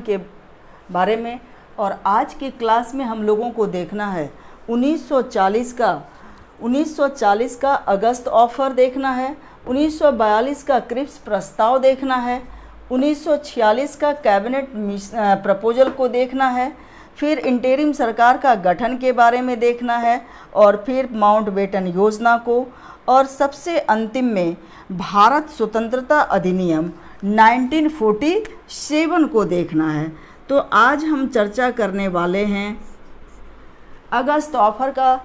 के बारे में। और आज की क्लास में हम लोगों को देखना है 1940 का अगस्त ऑफर देखना है, 1942 का क्रिप्स प्रस्ताव देखना है, 1946 का कैबिनेट प्रपोजल को देखना है, फिर इंटरिम सरकार का गठन के बारे में देखना है, और फिर माउंटबेटन योजना को, और सबसे अंतिम में भारत स्वतंत्रता अधिनियम 1947 को देखना है। तो आज हम चर्चा करने वाले हैं अगस्त ऑफर का।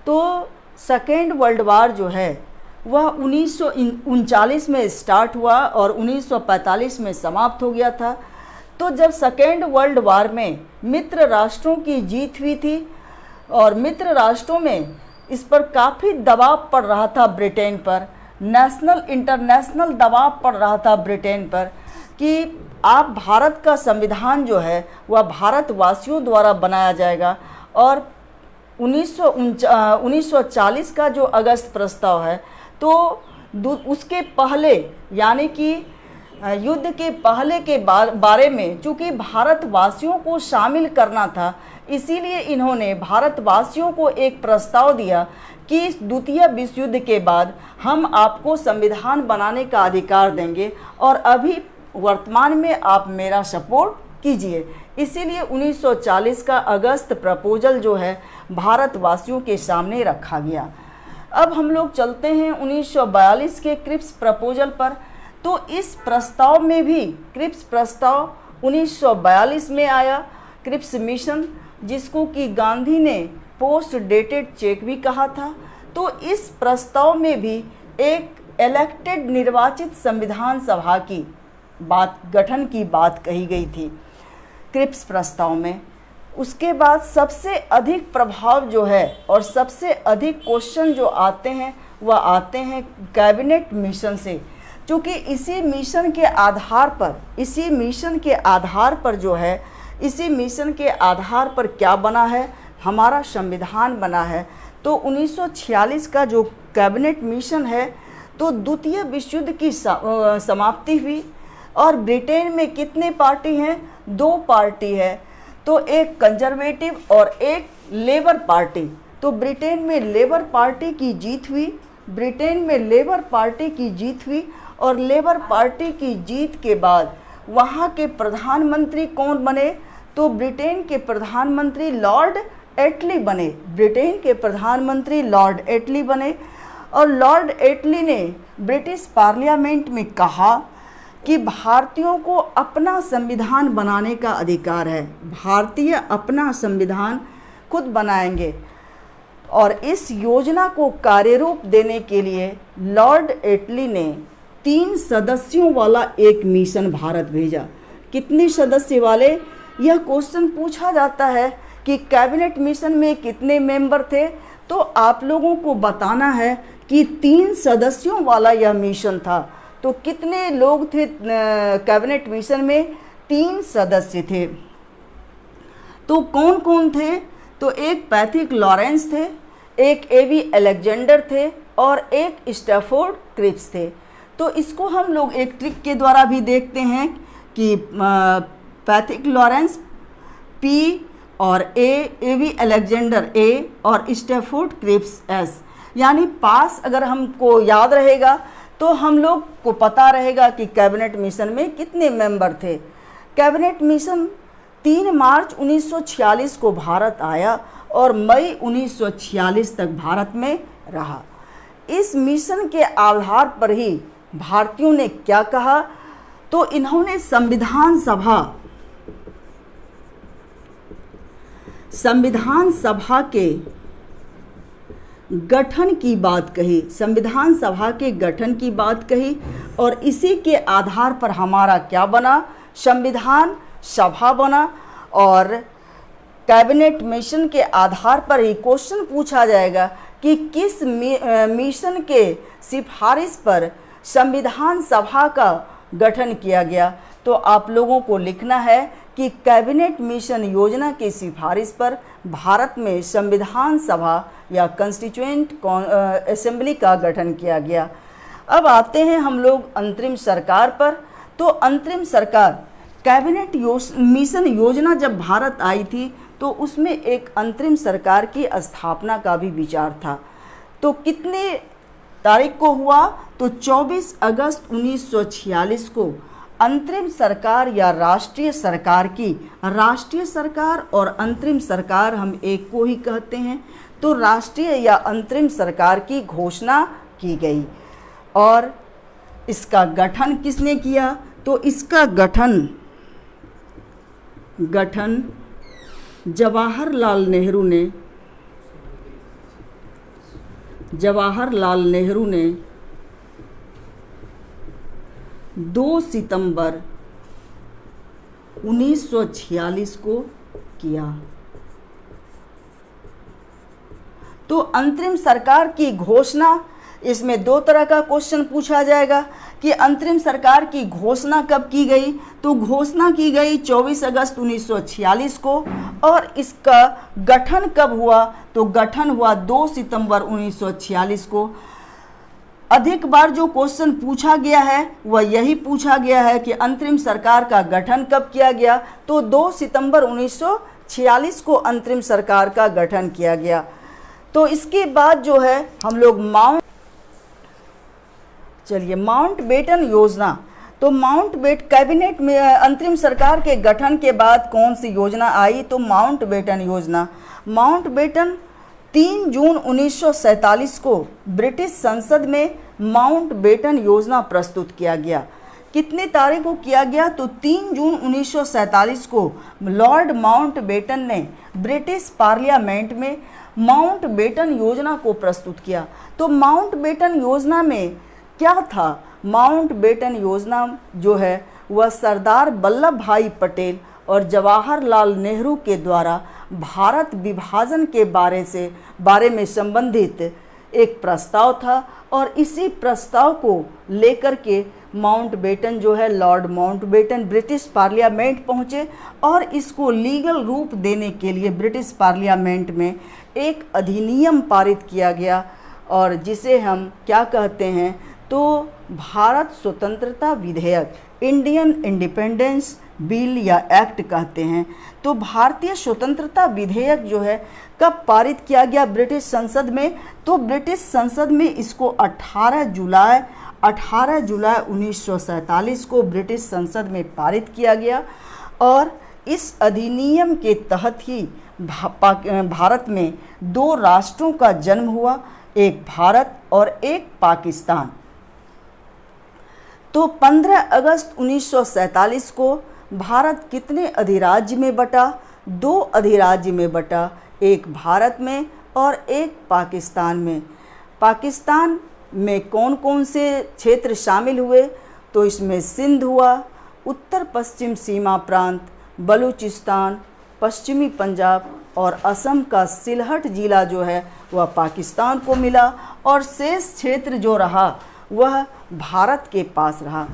तो सेकेंड वर्ल्ड वार जो है वह 1939 में स्टार्ट हुआ और 1945 में समाप्त हो गया था। तो जब सेकेंड वर्ल्ड वार में मित्र राष्ट्रों की जीत हुई थी और मित्र राष्ट्रों में इस पर काफ़ी दबाव पड़ रहा था, ब्रिटेन पर नेशनल इंटरनेशनल दबाव पड़ रहा था ब्रिटेन पर कि आप भारत का संविधान जो है वह भारतवासियों द्वारा बनाया जाएगा। और 1940 का जो अगस्त प्रस्ताव है तो उसके पहले यानी कि युद्ध के पहले के बारे में चूँकि भारतवासियों को शामिल करना था, इसीलिए इन्होंने भारतवासियों को एक प्रस्ताव दिया कि द्वितीय विश्व युद्ध के बाद हम आपको संविधान बनाने का अधिकार देंगे और अभी वर्तमान में आप मेरा सपोर्ट कीजिए। इसीलिए 1940 का अगस्त प्रपोजल जो है भारतवासियों के सामने रखा गया। अब हम लोग चलते हैं 1942 के क्रिप्स प्रपोजल पर। तो इस प्रस्ताव में भी क्रिप्स प्रस्ताव 1942 में आया। क्रिप्स मिशन, जिसको कि गांधी ने पोस्ट डेटेड चेक भी कहा था। तो इस प्रस्ताव में भी एक इलेक्टेड निर्वाचित संविधान सभा की गठन की बात कही गई थी क्रिप्स प्रस्ताव में। उसके बाद सबसे अधिक प्रभाव जो है और सबसे अधिक क्वेश्चन जो आते हैं वह आते हैं कैबिनेट मिशन से, क्योंकि इसी मिशन के आधार पर क्या बना है, हमारा संविधान बना है। तो 1946 का जो कैबिनेट मिशन है तो द्वितीय विश्व युद्ध की समाप्ति हुई। और ब्रिटेन में कितने पार्टी हैं? 2 पार्टी है, तो एक कंजर्वेटिव और एक लेबर पार्टी। तो ब्रिटेन में लेबर पार्टी की जीत हुई और लेबर पार्टी की जीत के बाद वहाँ के प्रधानमंत्री कौन बने? तो ब्रिटेन के प्रधानमंत्री लॉर्ड एटली बने। और लॉर्ड एटली ने ब्रिटिश पार्लियामेंट में कहा कि भारतीयों को अपना संविधान बनाने का अधिकार है, भारतीय अपना संविधान खुद बनाएंगे। और इस योजना को कार्यरूप देने के लिए लॉर्ड एटली ने 3 सदस्यों वाला एक मिशन भारत भेजा। कितने सदस्य वाले? यह क्वेश्चन पूछा जाता है कि कैबिनेट मिशन में कितने मेंबर थे। तो आप लोगों को बताना है कि 3 सदस्यों वाला यह मिशन था। तो कितने लोग थे कैबिनेट मिशन में? 3 सदस्य थे। तो कौन कौन थे? तो एक पैथिक लॉरेंस थे, एक एवी अलेक्जेंडर थे और एक स्टैफोर्ड क्रिप्स थे। तो इसको हम लोग एक ट्रिक के द्वारा भी देखते हैं कि पैथिक लॉरेंस P और एवी अलेक्जेंडर A और स्टैफोर्ड क्रिप्स S, यानी पास अगर हमको याद रहेगा तो हम लोग को पता रहेगा कि कैबिनेट मिशन में कितने मेंबर थे। कैबिनेट मिशन 3 मार्च 1946 को भारत आया और मई 1946 तक भारत में रहा। इस मिशन के आधार पर ही भारतीयों ने क्या कहा? तो इन्होंने संविधान सभा के गठन की बात कही। और इसी के आधार पर हमारा क्या बना? संविधान सभा बना। और कैबिनेट मिशन के आधार पर ही क्वेश्चन पूछा जाएगा कि किस मिशन के सिफारिश पर संविधान सभा का गठन किया गया। तो आप लोगों को लिखना है कि कैबिनेट मिशन योजना की सिफारिश पर भारत में संविधान सभा या कॉन्स्टिट्यूएंट असेंबली का गठन किया गया। अब आते हैं हम लोग अंतरिम सरकार पर। तो अंतरिम सरकार कैबिनेट मिशन योजना जब भारत आई थी तो उसमें एक अंतरिम सरकार की स्थापना का भी विचार था। तो कितने तारीख को हुआ? तो 24 अगस्त 1946 को अंतरिम सरकार या राष्ट्रीय सरकार और अंतरिम सरकार हम एक को ही कहते हैं। तो राष्ट्रीय या अंतरिम सरकार की घोषणा की गई। और इसका गठन किसने किया? तो इसका गठन जवाहरलाल नेहरू ने 2 सितंबर 1946 को किया। तो अंतरिम सरकार की घोषणा, इसमें 2 तरह का क्वेश्चन पूछा जाएगा कि अंतरिम सरकार की घोषणा कब की गई? तो घोषणा की गई 24 अगस्त 1946 को। और इसका गठन कब हुआ? तो गठन हुआ 2 सितंबर 1946 को। अधिक बार जो क्वेश्चन पूछा गया है वह यही पूछा गया है कि अंतरिम सरकार का गठन कब किया गया? तो 2 सितंबर 1946 को अंतरिम सरकार का गठन किया गया। तो इसके बाद जो है हम लोग माउंटबेटन योजना। तो कैबिनेट में अंतरिम सरकार के गठन के बाद कौन सी योजना आई? तो माउंटबेटन योजना। माउंटबेटन 3 जून 1947 को ब्रिटिश संसद में माउंटबेटन योजना प्रस्तुत किया गया। कितने तारीख को किया गया? तो 3 जून 1947 को लॉर्ड माउंटबेटन ने ब्रिटिश पार्लियामेंट में माउंटबेटन योजना को प्रस्तुत किया। तो माउंटबेटन योजना में क्या था? माउंटबेटन योजना जो है वह सरदार वल्लभ भाई पटेल और जवाहरलाल नेहरू के द्वारा भारत विभाजन के बारे में संबंधित एक प्रस्ताव था। और इसी प्रस्ताव को लेकर के माउंटबेटन जो है, लॉर्ड माउंटबेटन ब्रिटिश पार्लियामेंट पहुँचे और इसको लीगल रूप देने के लिए ब्रिटिश पार्लियामेंट में एक अधिनियम पारित किया गया। और जिसे हम क्या कहते हैं? तो भारत स्वतंत्रता विधेयक, इंडियन इंडिपेंडेंस बिल या एक्ट कहते हैं। तो भारतीय स्वतंत्रता विधेयक जो है कब पारित किया गया ब्रिटिश संसद में? तो ब्रिटिश संसद में इसको 18 जुलाई 1947 को ब्रिटिश संसद में पारित किया गया। और इस अधिनियम के तहत ही भारत में 2 राष्ट्रों का जन्म हुआ, एक भारत और एक पाकिस्तान। तो 15 अगस्त 1947 को भारत कितने अधिराज्य में बटा? 2 अधिराज्य में बटा, एक भारत में और एक पाकिस्तान में। पाकिस्तान में कौन कौन से क्षेत्र शामिल हुए? तो इसमें सिंध हुआ, उत्तर पश्चिम सीमा प्रांत, बलूचिस्तान, पश्चिमी पंजाब और असम का सिलहट जिला जो है वह पाकिस्तान को मिला। और शेष क्षेत्र जो रहा वह भारत के पास रहा।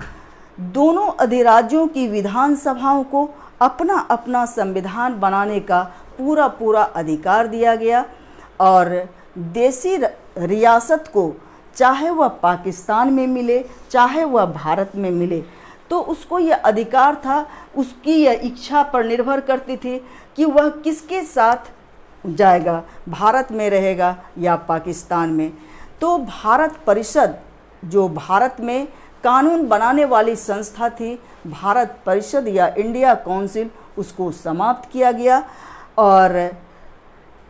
दोनों अधिराज्यों की विधानसभाओं को अपना अपना संविधान बनाने का पूरा अधिकार दिया गया। और देसी रियासत को चाहे वह पाकिस्तान में मिले चाहे वह भारत में मिले, तो उसको यह अधिकार था, उसकी यह इच्छा पर निर्भर करती थी कि वह किसके साथ जाएगा, भारत में रहेगा या पाकिस्तान में। तो भारत परिषद जो भारत में कानून बनाने वाली संस्था थी, भारत परिषद या इंडिया काउंसिल, उसको समाप्त किया गया। और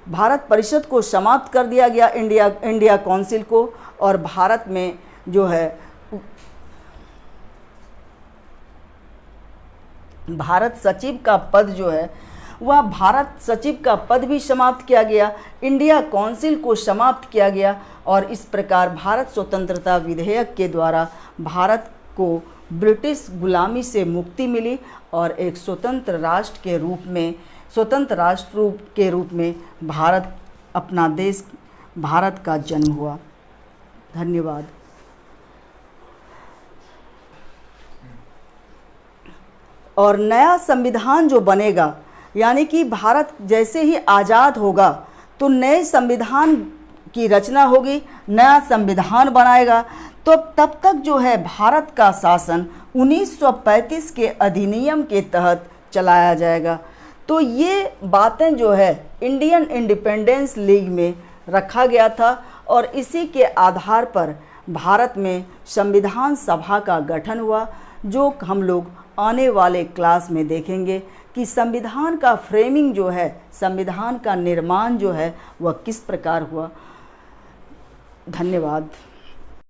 भारत परिषद को समाप्त कर दिया गया, इंडिया काउंसिल को। और भारत में जो है भारत सचिव का पद जो है वह भारत सचिव का पद भी समाप्त किया गया, इंडिया काउंसिल को समाप्त किया गया। और इस प्रकार भारत स्वतंत्रता विधेयक के द्वारा भारत को ब्रिटिश गुलामी से मुक्ति मिली और एक स्वतंत्र राष्ट्र के रूप में भारत, अपना देश भारत का जन्म हुआ। धन्यवाद। और नया संविधान जो बनेगा, यानी कि भारत जैसे ही आज़ाद होगा तो नए संविधान की रचना होगी, नया संविधान बनाएगा, तो तब तक जो है भारत का शासन 1935 के अधिनियम के तहत चलाया जाएगा। तो ये बातें जो है इंडियन इंडिपेंडेंस लीग में रखा गया था और इसी के आधार पर भारत में संविधान सभा का गठन हुआ, जो हम लोग आने वाले क्लास में देखेंगे कि संविधान का फ्रेमिंग जो है, संविधान का निर्माण जो है वह किस प्रकार हुआ। धन्यवाद।